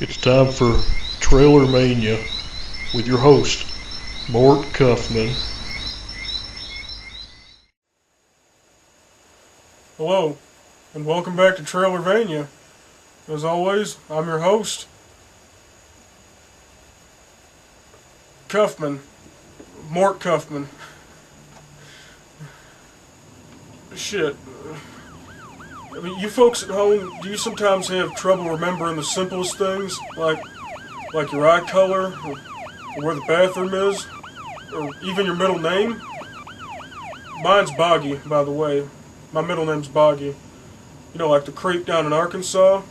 It's time for Trailverania with your host, Mort Kuffman. Hello, and welcome back to Trailverania. As always, I'm your host, Kuffman, Mort Kuffman. Shit. I mean, you folks at home, do you sometimes have trouble remembering the simplest things, like your eye color, or where the bathroom is, or even your middle name? Mine's Boggy, by the way. My middle name's Boggy. You know, like the creek down in Arkansas.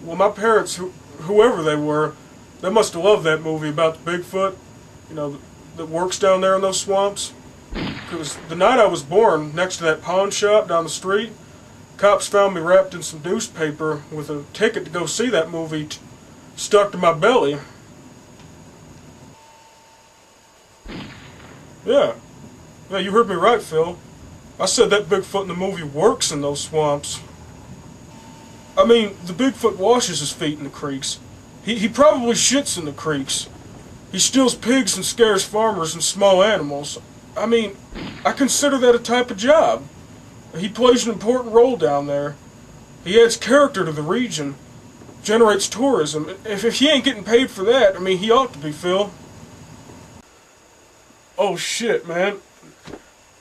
Well, my parents, whoever they were, they must have loved that movie about the Bigfoot, you know, that works down there in those swamps. Because the night I was born, next to that pawn shop down the street, cops found me wrapped in some newspaper with a ticket to go see that movie stuck to my belly. Yeah, you heard me right, Phil. I said that Bigfoot in the movie works in those swamps. I mean, the Bigfoot washes his feet in the creeks. He probably shits in the creeks. He steals pigs and scares farmers and small animals. I mean, I consider that a type of job. He plays an important role down there. He adds character to the region, generates tourism. If he ain't getting paid for that, I mean, he ought to be, Phil. Oh shit, man.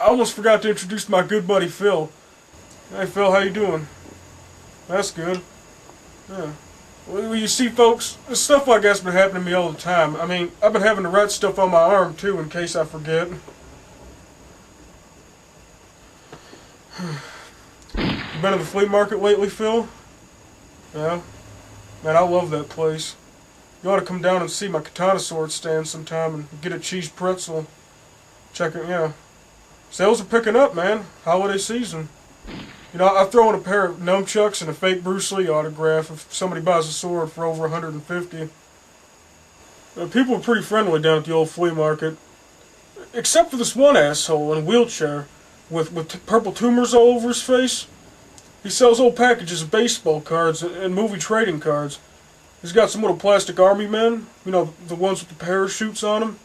I almost forgot to introduce my good buddy Phil. Hey Phil, how you doing? That's good. Yeah. Well, you see, folks, stuff like that's been happening to me all the time. I mean, I've been having to write stuff on my arm, too, in case I forget. You been to the flea market lately, Phil? Yeah? Man, I love that place. You ought to come down and see my katana sword stand sometime and get a cheese pretzel. Check it, yeah. Sales are picking up, man. Holiday season. You know, I throw in a pair of nunchucks and a fake Bruce Lee autograph if somebody buys a sword for over $150. People are pretty friendly down at the old flea market. Except for this one asshole in a wheelchair with purple tumors all over his face. He sells old packages of baseball cards and movie trading cards. He's got some little plastic army men, you know, the ones with the parachutes on them.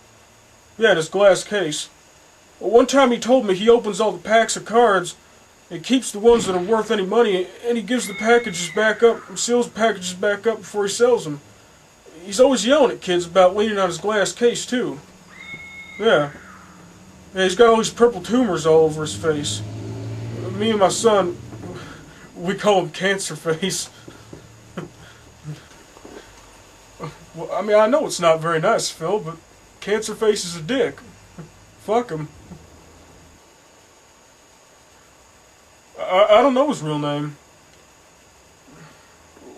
Yeah, in his glass case. Well, one time he told me he opens all the packs of cards and keeps the ones that are worth any money, and he gives the packages back up, and seals the packages back up before he sells them. He's always yelling at kids about leaning on his glass case, too. Yeah, he's got all these purple tumors all over his face. Me and my son, we call him Cancer Face. Well, I mean, I know it's not very nice, Phil, but Cancer Face is a dick. Fuck him. I don't know his real name.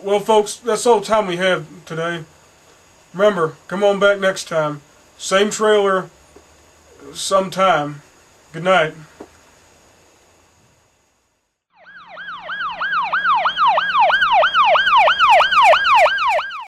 Well, folks, that's all the time we have today. Remember, come on back next time. Same trailer, sometime. Good night.